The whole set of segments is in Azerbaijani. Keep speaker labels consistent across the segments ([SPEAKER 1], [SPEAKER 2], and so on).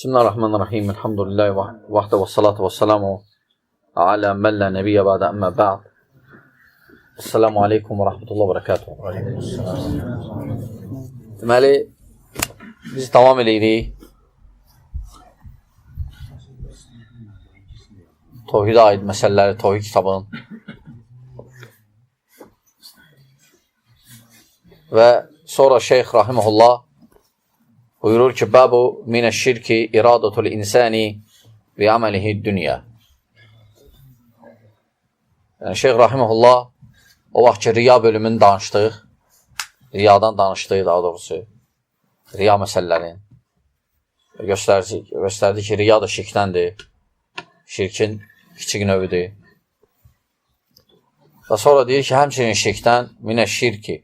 [SPEAKER 1] Bismillahirrahmanirrahim. Elhamdülillahi vahdə və salatu və salamu alə mən lə nəbiyyə bədə əmmə bə'd. Esselamu aleykum və rahmetullah və bərəkatuhu. Deməli, biz davam edirik. Tohidə aid məsələləri, Tohid kitabının. Və sonra Şeyx Rahiməhullah buyurur ki, Bəbu minəşşirki iradatul insani bi amalihi dünya. Yəni, Şeyx Rahiməhullah o vaxt ki, riya bölümünü danışdıq, riyadan danışdıq daha doğrusu, riya məsələlərini göstərdi ki, riya da şirkdəndir, şirkin kiçik növüdür. Və sonra deyir ki, həmçinin şirkdən, minəşşirki,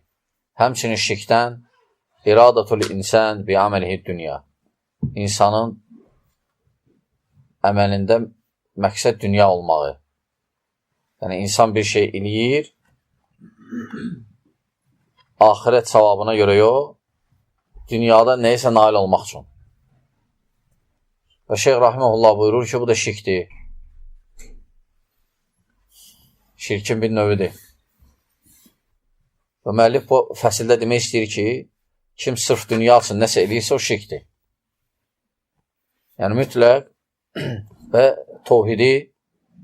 [SPEAKER 1] həmçinin şirkdən iradatul insan bi amalihi dünya. İnsanın əməlində məqsəd dünya olmağı. Yəni, insan bir şey eləyir, axirət savabına görə yox, dünyada neysə nail olmaq üçün. Və Şeyx Rahiməhullah buyurur ki, bu da şirkdir. Şirkin bir növüdür. Və müəllif bu fəsildə demək istəyir ki, kim sırf dünya üçün nəsə eləyirsə, o şirkdir. Yəni, mütləq və tohidi,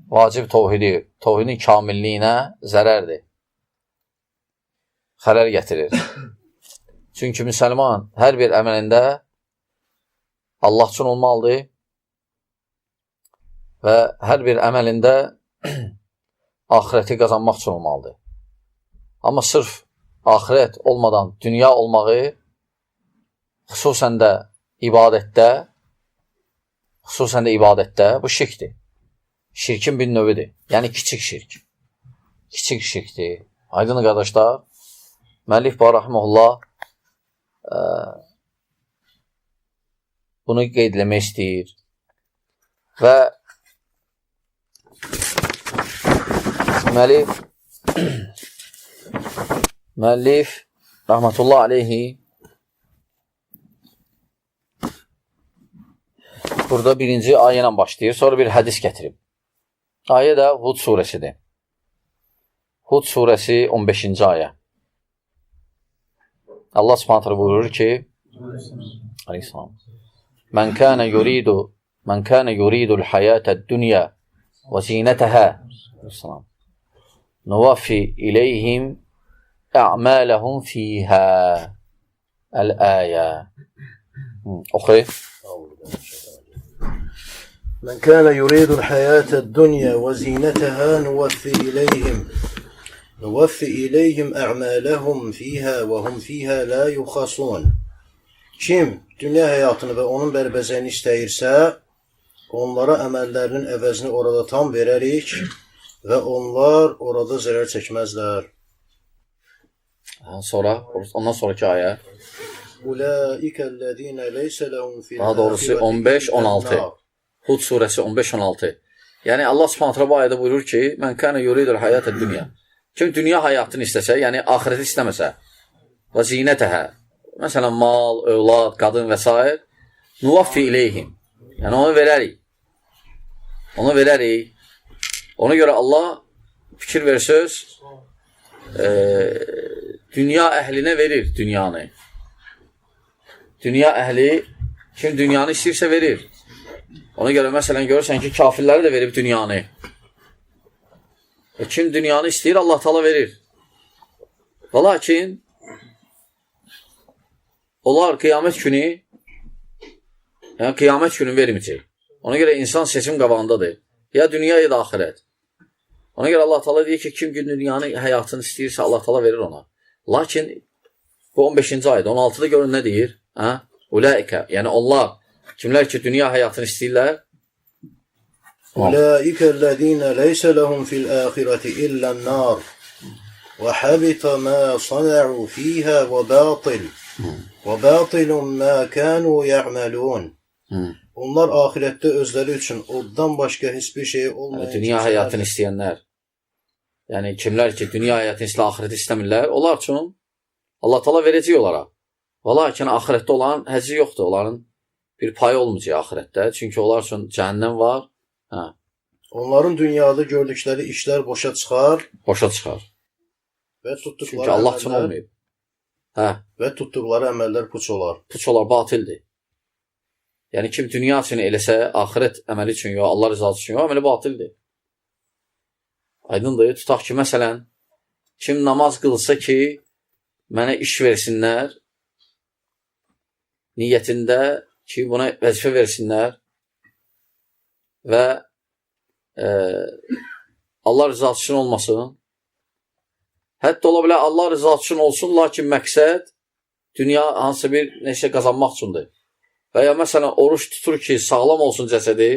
[SPEAKER 1] vacib tohidi, tohidin kamilliyinə zərərdir. Xərər gətirir. Çünki müsəlman hər bir əməlində Allah üçün olmalıdır və hər bir əməlində axirəti qazanmaq üçün olmalıdır. Amma sırf axirət olmadan dünya olmağı, xüsusən də ibadətdə bu şirkdir. Şirkin bir növüdür. Yəni, kiçik şirk. Kiçik şirkdir. Aydın qardaşlar, müəllif Rahiməhullah bunu qeydləmək istəyir. Və müəllif Rahmetullah aleyhi burada birinci ayə ilə başlayır, sonra bir hədis gətirib. Ayə də Hud surəsidir. Hud surəsi 15-ci ayə. Allah Subhanahu buyurur ki, Aleyhisselam, Mən kənə yuridul hayətəd dünya və zinətəhə nuvaffi iləyhim ə'mələhum fiyhə əl-əyə. Oxu.
[SPEAKER 2] من كان يريد الحياة الدنيا وزينتها نوفي إليهم أعمالهم فيها وهم فيها لا يخصون. Kim dünya həyatını və onun bərbəzəyini istəyirsə, onlara əməllərinin əvəzini orada tam verərik və onlar orada zərər çəkməzlər.
[SPEAKER 1] Ondan sonraki ayə.
[SPEAKER 2] Ulaikellezine leyse lehum fil
[SPEAKER 1] daha doğrusu 15-16. Hud surəsi 15-16. Yəni, Allah Subhanahu bu ayədə buyurur ki, Mən kənə yuridul hayətəd dünya. Kim dünya həyatını istəsə, yəni axirəti istəməsə, və zinətəhə, məsələn, mal, övlad, qadın və s. Nuvaffi iləyhim. Yəni, onu verərik. Ona görə Allah fikir versöz, dünya əhlinə verir dünyanı. Dünya əhli, kim dünyanı istəyirsə verir. Ona görə, məsələn, görürsən ki, kafirləri də verib dünyanı. Kim dünyanı istəyir, Allah Taala verir. Və lakin, onlar qiyamət günü verməyəcək. Ona görə insan seçim qabağındadır. Ya dünya, ya da axirət. Ona görə Allah Taala deyir ki, kim dünyanın həyatını istəyirsə, Allah Taala verir ona. Lakin, bu 15-ci ayda, 16-da görün nə deyir? Ulaikə, yəni onlar, kimlər ki, dünya həyatını istəyirlər?
[SPEAKER 2] Ulaikellezine leyse lehum fil ahireti illan nar və habita ma sana'u fiha və batilun ma kanu ya'malun. Onlar ahirətdə özləri üçün oddan başqa heç bir şey olmayan
[SPEAKER 1] dünya həyatını istəyənlər. Yəni, kimlər ki, dünya həyatını istəyirlər, ahirəti istəmirlər, onlar üçün Allah Taala verəcək onlara. Və lakin axirətdə olan həzzi yoxdur, onların bir pay olmayacaq axirətdə. Çünki onlar üçün cəhənnəm var. Hə,
[SPEAKER 2] Onların dünyada gördükləri işlər boşa çıxar
[SPEAKER 1] boşa çıxar.
[SPEAKER 2] və
[SPEAKER 1] Çünki Allah üçün olmayıb. Hə,
[SPEAKER 2] tutduqları əməllər puç olar.
[SPEAKER 1] puç olar, batildir. Yəni kim dünya üçün eləsə, axirət əməli üçün yox, Allah rızası üçün yox, əməli batildir. Aydındır. Tutaq ki, məsələn, kim namaz qılsa ki, mənə iş versinlər, niyyətində ki, buna vəzifə versinlər və Allah rızası üçün olmasın. Hətta ola bilər Allah rızası üçün olsun, lakin məqsəd dünya hansı bir nəsə qazanmaq üçündür. Və ya məsələn, oruç tutur ki, sağlam olsun cəsədi,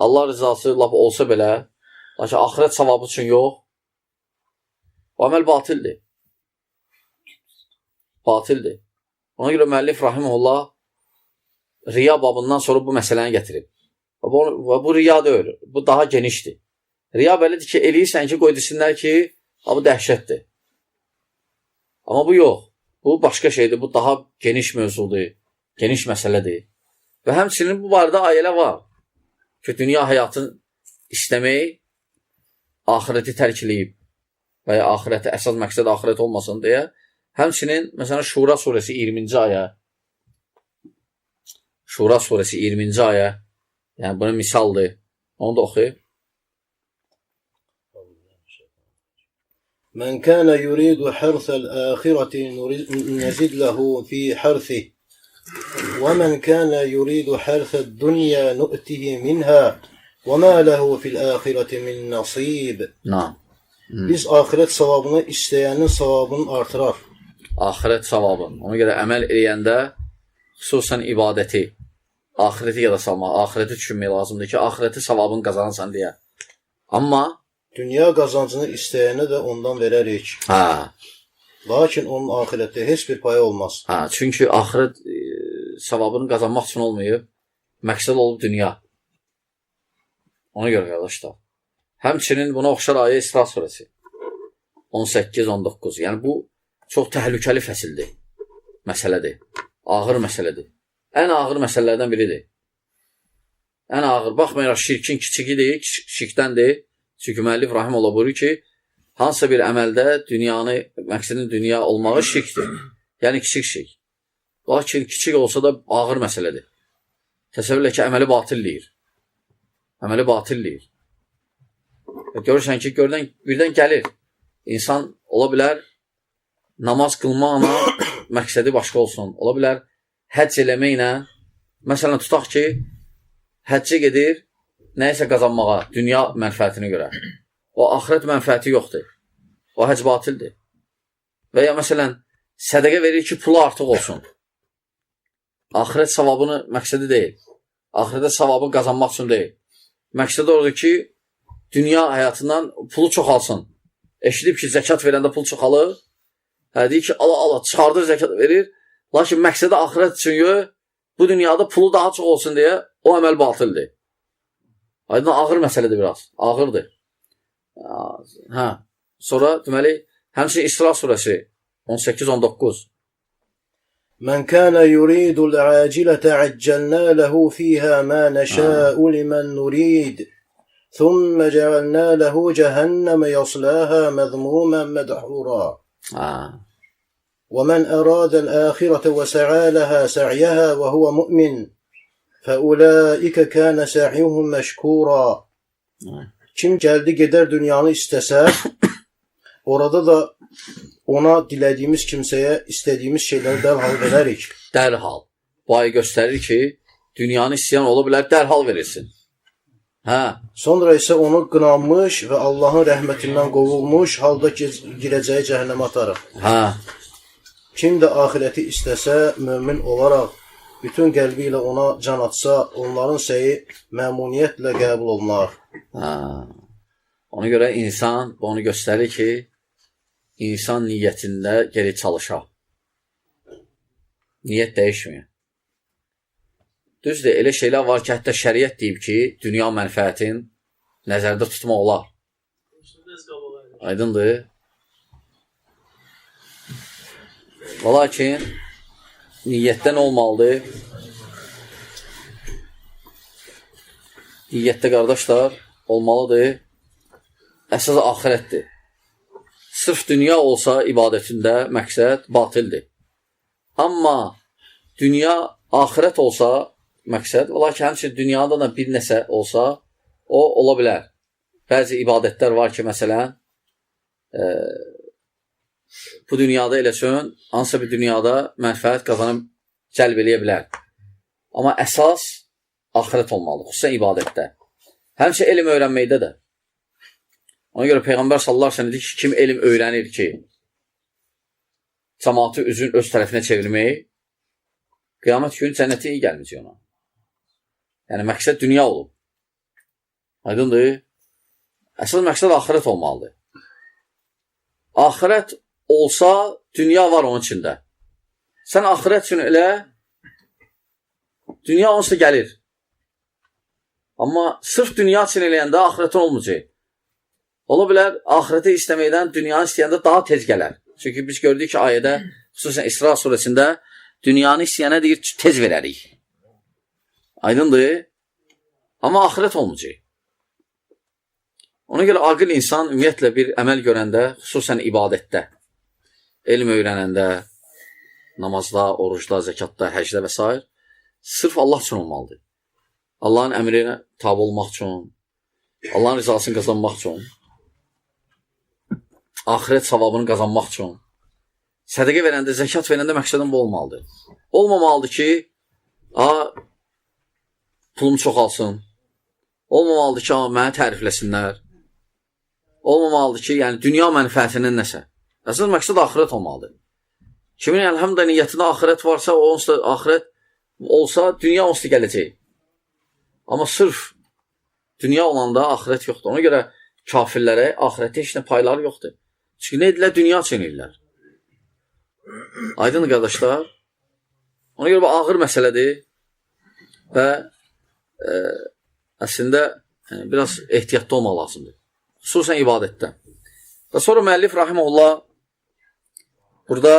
[SPEAKER 1] Allah rızası lap olsa belə, lakin axirət savabı üçün yox, o əməl batildir. Batildir. Ona görə müəllif rahimehullah riya babından sonra bu məsələni gətirib. Və bu riya deyil, bu daha genişdir. Riya belədir ki, eləyirsən ki, qoy desinlər ki, bu dəhşətdir. Amma bu yox. Bu başqa şeydir, bu daha geniş mövzudur, geniş məsələdir. Və həmçinin bu barədə ayələr var ki, dünya həyatını istəmək, axirəti tərk eləyib və ya axirəti əsas məqsəd axirət olmasın deyə. Həmçinin, məsələn, Şura surəsi 20-ci ayə. Şura surəsi 20-ci ayə. Yəni, bunun misaldır. Onu da oxuyub.
[SPEAKER 2] Mən kənə yuridu hərsəl əxirəti nəzid ləhu fi hərsi və mən kənə yuridu hərsəl dünya nü'tihi minhə və mə ləhu fil əxirəti min nasib. Biz axirət savabını istəyənin savabını artırar.
[SPEAKER 1] Axirət savabın. Ona görə əməl eləyəndə xüsusən ibadəti, axirəti yada salmaq, axirəti düşünmək lazımdır ki, axirəti savabını qazanırsan deyə. Amma
[SPEAKER 2] dünya qazancını istəyənə də ondan verərik. Lakin onun axirətdə heç bir payı olmaz.
[SPEAKER 1] Çünki axirət savabını qazanmaq üçün olmayıb, məqsəd olub dünya. Ona görə qardaşlar. Həmçinin buna oxşar ayə İsra surəsi 18-19. Yəni bu çox təhlükəli fəsildir, məsələdir, ağır məsələdir. Ən ağır məsələlərdən biridir. Ən ağır, baxmayaraq şirkin kiçikidir, şirkdəndir. Çünki müəllif rahimehullah buyurur ki, hansısa bir əməldə dünyanı, məqsədin dünya olmağı şirkdir. Yəni kiçik şirk. Lakin kiçik olsa da ağır məsələdir. Təsəvvürlə ki, əməli batilləyir. Əməli batilləyir. Görürsən ki, birdən gəlir. İnsan ola bilər, namaz qılmaqla məqsədi başqa olsun. Ola bilər, həcc eləməklə, məsələn, tutaq ki, həccə gedir, nəyisə qazanmağa, dünya mənfəətinə görə. O, axirət mənfəəti yoxdur. O, həcc batildir. Və ya, məsələn, sədəqə verir ki, pulu artıq olsun. Axirət savabını məqsədi deyil. Axirətə savabını qazanmaq üçün deyil. Məqsədi odur ki, dünya həyatından pulu çoxalsın. Eşidib ki, zəkat verəndə pul çoxalır. Deyir ki, Allah, çıxardır, zəkat verir. Lakin məqsədi axirət üçün yox, bu dünyada pulu daha çox olsun deyə o əməl batildir. Aydın, ağır məsələdir biraz. Ağırdır. Sonra, deməli, həmçinin İsra surəsi 18-19.
[SPEAKER 2] Mən kənə yuridul əcilətə əccəlnə ləhu fiyhə mə nəşəu limən nurid. Thumma cəalnə ləhu cəhənnəmə yasləhə məzmumən mədhura. ومن أراد الآخرة وسعى لها سعيها وهو مؤمن فأولئك كان سعيهم مشكورا. Kim gəldi gedər dünyanı istəsə, orada da ona dilədiyimiz kimsəyə istədiyimiz şeyləri dərhal verərik.
[SPEAKER 1] Dərhal. Bu ayı göstərir ki, dünyanı istəyən ola bilər, dərhal verirsin.
[SPEAKER 2] Sonra isə onu qınanmış və Allahın rəhmətindən qovulmuş halda girəcəyi cəhənnəmə atarıq. Kim də axirəti istəsə, mömin olaraq bütün qəlbi ilə ona can atsa, onların səyi məmuniyyətlə qəbul olunar.
[SPEAKER 1] Ona görə insan, onu göstərir ki, insan niyyətində geri çalışar. Niyyət dəyişmir. Düzdür, elə şeylər var ki, hətta şəriət deyib ki, dünya mənfəətin nəzərdə tutmaq olar. Aydındır. Lakin niyyətdən olmalıdır. Niyyətdə qardaşlar olmalıdır. Əsas axirətdir. Sırf dünya olsa ibadətində məqsəd batildir. Amma dünya, axirət olsa məqsəd, lakin həmçinin dünyada da bir nəsə olsa, o ola bilər. Bəzi ibadətlər var ki, məsələn, bu dünyada eləsin, hansısa bir dünyada mənfəət qazanıb cəlb eləyə bilər. Amma əsas axirət olmalı, xüsusən ibadətdə. Həmçə elm öyrənməkdə də. Ona görə Peyğəmbər sallallahu əleyhi və səlləm dedi ki, kim elm öyrənir ki, cəmaatı üzün öz tərəfinə çevirmək, qiyamət günü cənnətə iyi gəlməyəcək ona. Yəni, məqsəd dünya olub. Aydındır? Əsas məqsəd axirət olmalıdır. Axirət olsa, dünya var onun içində. Sən axirət üçün elə, dünya onsuz da gəlir. Amma sırf dünya üçün eləyəndə axirətin olmayacaq. Ola bilər, axirəti istəməkdən dünyanı istəyəndə daha tez gələr. Çünki biz gördük ki, ayədə, xüsusən İsra surəsində, dünyanı istəyənə deyir, tez verərik. Aydındır? Amma axirət olmayacaq. Ona görə aqil insan ümumiyyətlə bir əməl görəndə, xüsusən ibadətdə, elm öyrənəndə, namazda, orucda, zəkatda, həcdə və s. sırf Allah üçün olmalıdır. Allahın əmrinə tabi olmaq üçün, Allahın rizasını qazanmaq üçün, axirət savabını qazanmaq üçün, sədəqə verəndə, zəkat verəndə məqsədin bu olmalıdır. Olmamalıdır ki, pulum çoxalsın, olmamalıdır ki, məni tərifləsinlər, olmamalıdır ki, yəni dünya mənfəətinin nəsə. Əsas məqsəd axirət olmalıdır. Kimin əlhəmdə niyyətində axirət varsa, o onsuz da axirət olsa, dünya onsuz da gələcək. Amma sırf dünya olanda axirət yoxdur. Ona görə kafirlərə axirətdə heç nə payları yoxdur. Çünki nə edirlər? Dünya üçün edirlər. Aydın qardaşlar. Ona görə bu ağır məsələdir və əslində biraz ehtiyatlı olmaq lazımdır. Xüsusən ibadətdə. Və sonra müəllif rahimehullah burada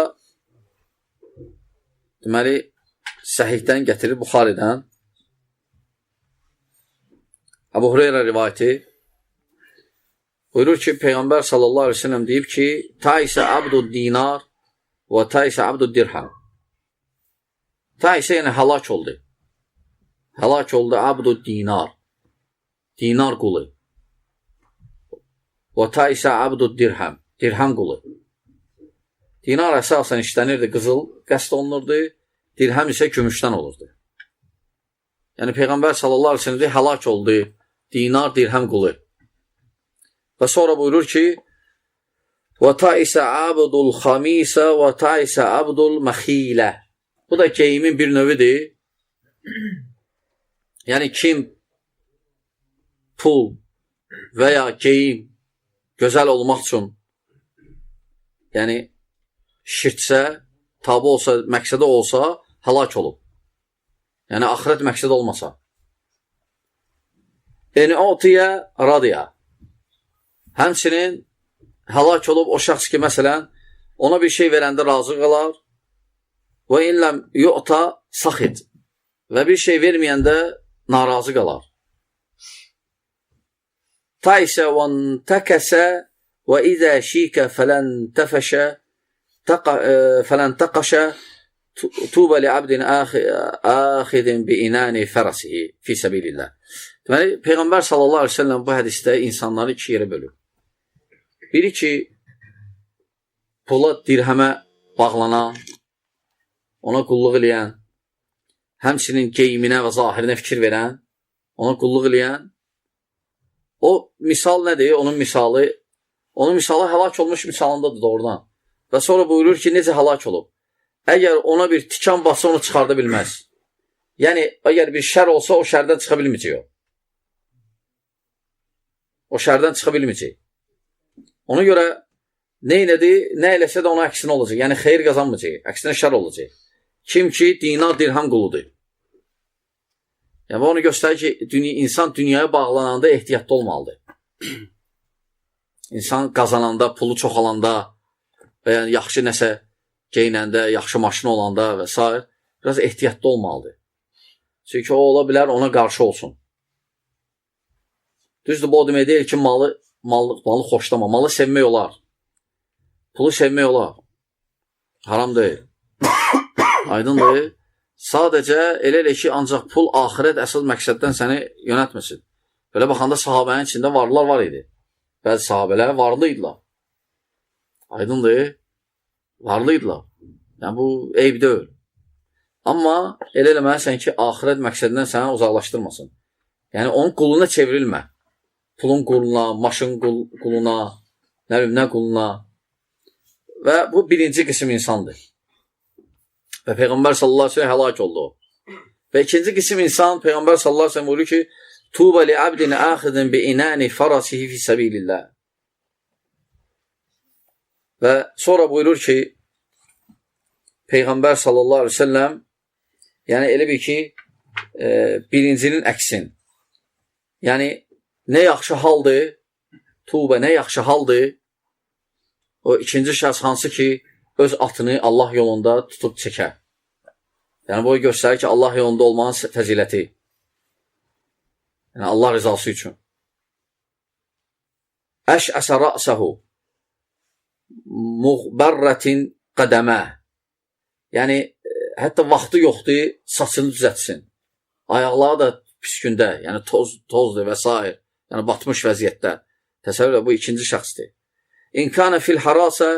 [SPEAKER 1] deməli səhihdən gətirir Buxaridən Əbu Hüreyrə rivayəti buyurur ki, Peyğəmbər sallallahu aleyhi ve sellem deyib ki, Taisə abdud dinar və taisə abdud dirham. Taisə yəni həlak oldu. Həlak oldu abdud dinar. Dinar qulu. Və taisə abdud dirham. Dirham qulu. Dinar əsasən işlənirdi, qızıl qəsd olunurdu. Dirham isə gümüşdən olurdu. Yəni Peyğəmbər sallallahu aleyhi ve sellem həlak oldu. Dinar, dirham qulu. Və sonra buyurur ki, və taisə abdul xamisə və taisə abdul məxilə. Bu da geyimin bir növüdür. Yəni kim pul və ya geyim gözəl olmaq üçün yəni şirtsə, tabi olsa, məqsədə olsa, həlak olub. Yəni axirət məqsədə olmasa. Yəni otiyə radiyə. Həmçinin həlak olub o şəxs ki, məsələn, ona bir şey verəndə razı qalar və illəm yu'ta saxid və bir şey verməyəndə narazı qalar. Taisə və təkəsə və izə şikə fələn təfəşə fələn təqəşə tubə li abdin əxidin bi inəni fərəsihi fi səbilillah. Deməli, Peyğəmbər sallallahu aleyhi ve sellem bu hədisdə insanları iki yerə bölür. Biri ki, pula dirhəmə bağlanan, ona qulluq eləyən, həmçinin geyiminə və zahirinə fikir verən, ona qulluq eləyən, o misal nədir? Onun misalı həlak olmuş misalındadır doğrudan. Və sonra buyurur ki, necə həlak olub? Əgər ona bir tikan bassa, onu çıxarda bilməz. Yəni, əgər bir şər olsa, o şərdən çıxa bilməyəcək o. O şərdən çıxa bilməyəcək. Ona görə nə eləsə də ona əksinə olacaq. Yəni, xeyir qazanmayacaq. Əksinə şər olacaq. Kim ki, dinar, dirham quludur. Yəni, onu göstərir ki, insan dünyaya bağlananda ehtiyatlı olmalıdır. İnsan qazananda, pulu çoxalanda və yəni yaxşı nəsə geyinəndə, yaxşı maşını olanda və s. biraz ehtiyatlı olmalıdır. Çünki o ola bilər ona qarşı olsun. Düzdür, bu o demək deyil ki, malı xoşlama. Malı sevmək olar. Pulu sevmək olar. Haram deyil. Aydındır. Sadəcə elə ki, ancaq pul axirət əsas məqsəddən səni yönətməsin. Belə baxanda sahabənin içində varlılar var idi. Bəzi sahabələr varlı idilər. Aydındır. Varlı idilər. Yəni, bu eyb deyil. Amma elə eləməlisən ki, axirət məqsədindən səni uzaqlaşdırmasın. Yəni, onun quluna çevrilmə. Pulun quluna, maşın quluna, nə quluna. Və bu birinci qism insandır. Və Peyğəmbər sallallahu aleyhi ve sellem həlak oldu. Və ikinci qism insan, Peyğəmbər sallallahu aleyhi ve sellem buyurur ki, Tuba li abdin axidin bi inani farasihi fi sabilillah. Və sonra buyurur ki, Peyğəmbər sallallahu aleyhi ve sellem, yəni elə bir ki, birincinin əksin. Yəni, nə yaxşı haldır, Tuba nə yaxşı haldır, o ikinci şəxs hansı ki, öz atını Allah yolunda tutub çəkər. Yəni, bu göstərir ki, Allah yolunda olmanın fəziləti. Yəni, Allah rızası üçün. Əşəsə rə'səhu muğbərrətin qədəmə. Yəni, hətta vaxtı yoxdur, saçını düzətsin. Ayaqları da pis gündə, yəni tozdur və s. Yəni, batmış vəziyyətdə. Təsəvvür bu ikinci şəxsdir. İn kânə fil harasə,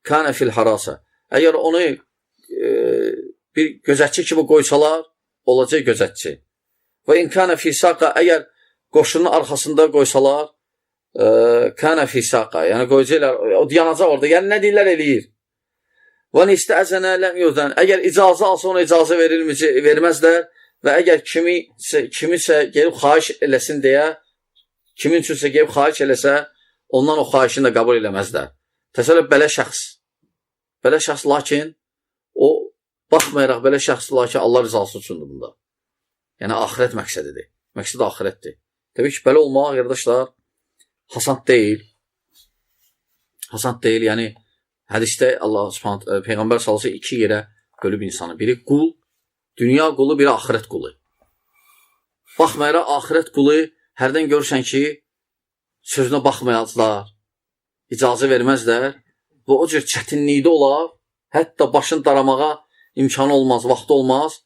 [SPEAKER 1] kânə fil harasə. Əgər onu bir gözətçi kimi qoysalar, olacaq gözətçi. Və in kânə fil saqa, əgər qoşunun arxasında qoysalar, kânə fil saqa. Yəni, qoyacaqlar, o yanacaq orada. Yəni, nə deyirlər, eləyir. Və nistəzənə ləm yozdan. Əgər icazə alsa, ona icazə verməzlər və əgər kimisə gelib xahiş eləsin deyə, kimin üçünsə gelib xahiş eləsə, ondan o xahişini də qəbul eləməzlər. Təsəvvür belə şəxs, lakin o, baxmayaraq belə şəxs, lakin Allah rızası üçündür bunda. Yəni, axirət məqsədidir. Məqsəd axirətdir. Təbii ki, belə olmaq, qardaşlar, hasant deyil. Hasant deyil, yəni, hədisdə Allah Subhanahu Peyğəmbər sallallahu əleyhi və səlləm iki yerə bölüb insanı. Biri qul, dünya qulu, biri axirət qulu. Baxmayaraq axirət qulu hərdən görürsən ki, sözünə baxmayacaqlar, icazə verməzlər və o cür çətinlikdə olar, hətta başını daramağa imkanı olmaz, vaxtı olmaz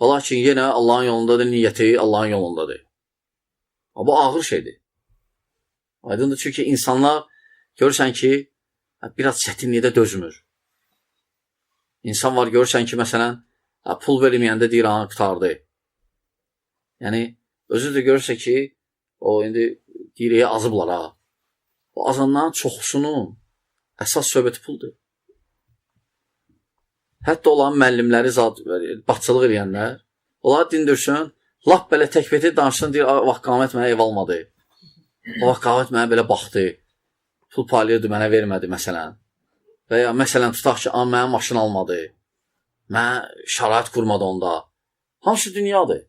[SPEAKER 1] və lakin yenə Allahın yolundadır, niyyəti Allahın yolundadır. Bu ağır şeydir. Aydındır, çünki insanlar görürsən ki, biraz çətinlikdə dözmür. İnsan var, görürsən ki, məsələn, pul verməyəndə deyir, qutardı. Yəni, özü də görürsə ki, o, indi deyir, azıblar, ha. O azanların çoxusunun əsas söhbəti puldur. Hətta olan müəllimləri, baxçılıq eləyənlər, onlar dindirsün, lap belə təkbeti danışsın, deyir, vaxt qamət mənə ev almadı. O vaxt qamət mənə belə baxdı. Pul paylayırdı, mənə vermədi, məsələn. Və ya, məsələn, tutaq ki, mənə maşın almadı. Mənə şərait qurmadı onda. Hamısı dünyadır.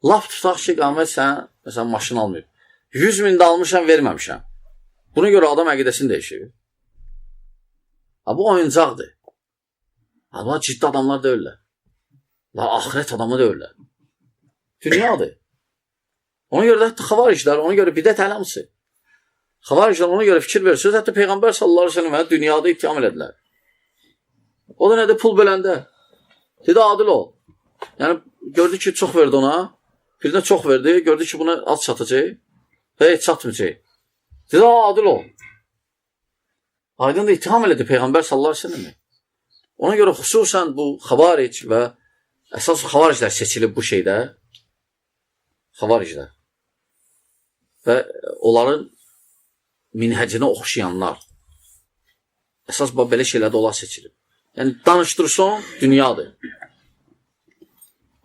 [SPEAKER 1] Laf tutaq ki, qamət sən, məsələn, maşın almayıb. 100.000 də almışam, verməmişəm. Buna görə adam əqidəsini dəyişir. Bu oyuncaqdır. Bunlar ciddi adamlar deyirlər. Axirət adamı deyirlər. Dünyadır. Ona görə də hətta xavariclər, ona görə bidət ələmsi. Xavariclər ona görə fikir verir. Söz hətta Peyğəmbər sallallahu aleyhi ve sellemə dünyada ittiham elədilər. O da nədir? Pul beləndə. Dedi, adil ol. Yəni, gördü ki, çox verdi ona. Birinə çox verdi. Gördü ki, buna az çatacaq. Və heç çatmayacaq. Dedi, adil ol. Aydın da ittiham elədi Peyğəmbər sallallahu aleyhi ve sellemə. Ona görə xüsusən bu xavaric və əsas xavariclər seçilib bu şeydə. Xavariclər. Və onların minhəcinə oxşayanlar. Əsas belə şeylərdə onlar seçilib. Yəni, danışdırsan, dünyadır.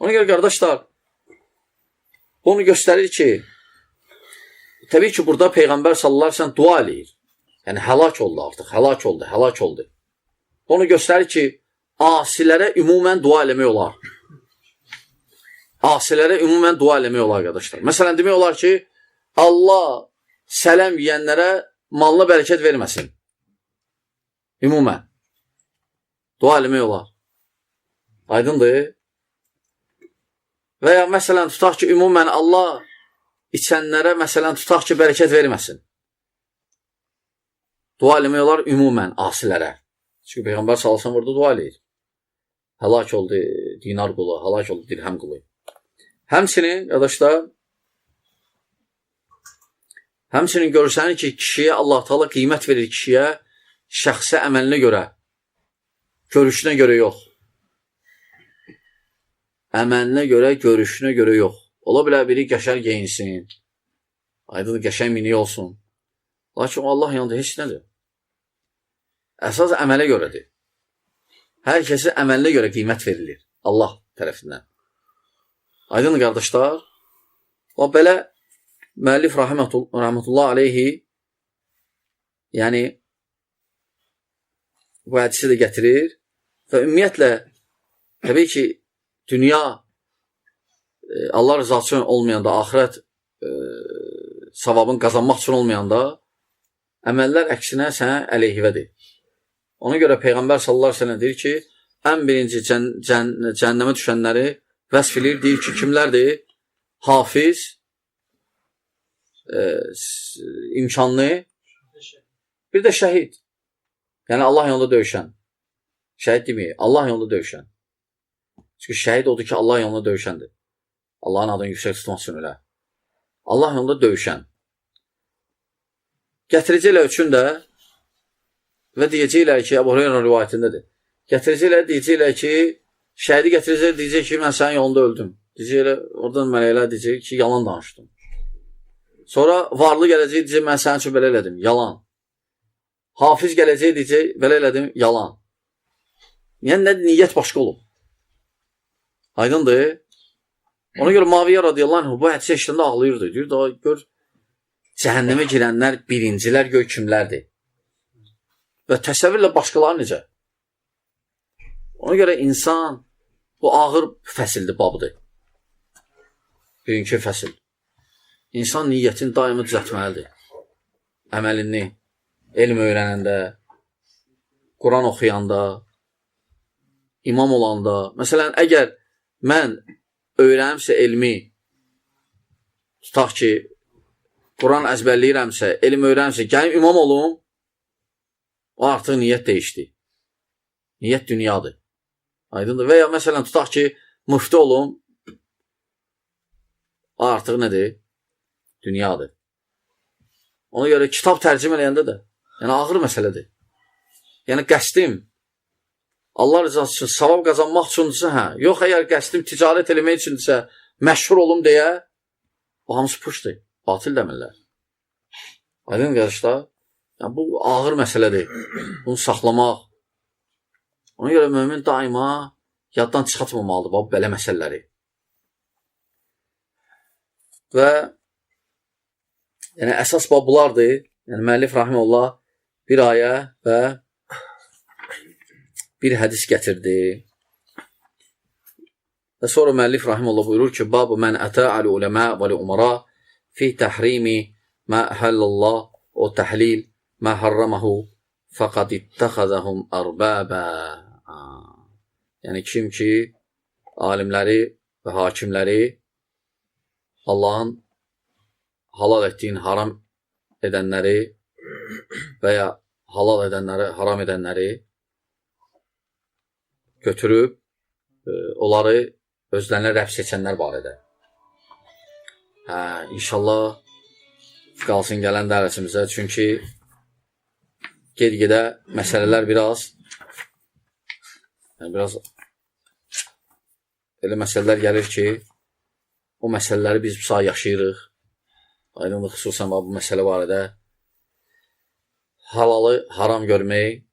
[SPEAKER 1] Ona görə, qardaşlar, bunu göstərir ki, təbii ki, burada Peyğəmbər sallallahu aleyhi ve sellem dua eləyir. Yəni, həlak oldu artıq, həlak oldu. Onu göstərir ki, asilərə ümumən dua eləmək olar. Asilərə ümumən dua eləmək olar, qardaşlar. Məsələn, demək olar ki, Allah sələm yiyənlərə malına bərəkət verməsin. Ümumən. Dua eləmək olar. Aydındır. Və ya məsələn, tutaq ki, ümumən Allah içənlərə məsələn tutaq ki, bərəkət verməsin. Dua eləmək olar ümumən asilərə. Çünki Peyğəmbər sallallahu əleyhi və səlləm burada dua eləyir. Həlak oldu dinar qulu, həlak oldu dirhəm qulu. Həmçinin, qardaşlar, həmçinin görürsənir ki, kişiyə Allah Taala qiymət verir kişiyə şəxsi əməlinə görə, görüşünə görə yox. Əməlinə görə, görüşünə görə yox. Ola bilər biri qəşəng geyinsin, aydın qəşəng mini olsun. Lakin Allah yanında heç nədir. Əsas əmələ görədir. Hər kəsi əməlinə görə qiymət verilir Allah tərəfindən. Aydın qardaşlar, o belə müəllif rahmetullah aleyhi yəni bu hədisi də gətirir və ümumiyyətlə təbii ki, dünya Allah rızası üçün olmayanda, axirət savabın qazanmaq üçün olmayanda əməllər əksinə sənə əleyhivədir. Ona görə Peyğəmbər sallallahu əleyhi və səlləm deyir ki, ən birinci cəhənnəmə düşənləri vəsf edir, deyir ki, kimlərdir? Hafiz, imkanlı, bir də şəhid. Yəni Allah yolunda döyüşən. Şəhid deməyək, Allah yolunda döyüşən. Çünki şəhid odur ki, Allah yolunda döyüşəndir. Allahın adını yüksək tutmaq üçün elə. Allah yolunda döyüşən. Gətirəcəklər üçün də və deyəcəklər ki, Əbu Hüreyrə rivayətindədir. Gətirəcəklər, deyəcəklər ki, şəhidi gətirəcəklər, deyəcək ki, mən sənin yolunda öldüm. Deyəcəklər, oradan mələklər deyəcək ki, yalan danışdım. Sonra varlı gələcək, deyəcək, mən sənin üçün belə elədim, yalan. Hafiz gələcək, deyəcək, belə elədim, yalan. Yəni, nədir, niyyət başqa olub. Aydındır. Ona görə Muaviyyə radiyallahu anh bu hədisi eşitəndə ağlayırdı. Deyir, daha gör, cəhənnəmə girənlər birincilər gör kimlərdir. Və təsəvvürlə başqaları necə? Ona görə insan bu ağır fəsildir, babıdır. Bugünkü fəsil. İnsan niyyətini daimi düzəltməlidir. Əməlini, elm öyrənəndə, Quran oxuyanda, imam olanda. Məsələn, əgər mən öyrənimsə elmi, tutaq ki, Quran əzbərləyirəmsə, elm öyrənimsə, gəlim imam olum, o artıq niyyət dəyişdi. Niyyət dünyadır. Aydındır. Və ya məsələn, tutaq ki, müftü olum, o artıq nədir? Dünyadır. Ona görə kitab tərcüm eləyəndə də, yəni ağır məsələdir. Yəni qəsdim, Allah rızası üçün, savab qazanmaq üçündürsə, hə. Yox, əgər qəsdim ticarət eləmək üçündürsə, məşhur olum deyə, o hamısı puşdur, batil demirlər. Aydın qardaşlar, yəni bu ağır məsələdir. Bunu saxlamaq. Ona görə mömin daima yaddan çıxatmamalıdır bu belə məsələləri. Və yəni əsas bunlardır. Yəni müəllif rahimehullah bir ayə və bir hədis gətirdi. Və sonra müəllif rahimehullah buyurur ki, babu mən ətə'al uləmə və umara fi təhrimi mə əhəllallah o təhlil mə harramahu fəqad ittəxəzəhum ərbəbə. Yəni kim ki, alimləri və hakimləri Allahın halal etdiyin haram edənləri və ya halal edənləri, haram edənləri götürüb onları özlərinə rəb seçənlər barədə. İnşallah qalsın gələn dərsimizə. Çünki ged-gedə məsələlər biraz elə məsələlər gəlir ki, o məsələləri biz bu saat yaşayırıq. Aydınlıq xüsusən bu məsələ barədə halalı haram görmək,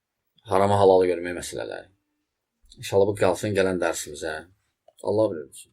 [SPEAKER 1] haramı halalı görmək məsələləri. İnşallah bu qalsın gələn dərsimizə. Allah bilir.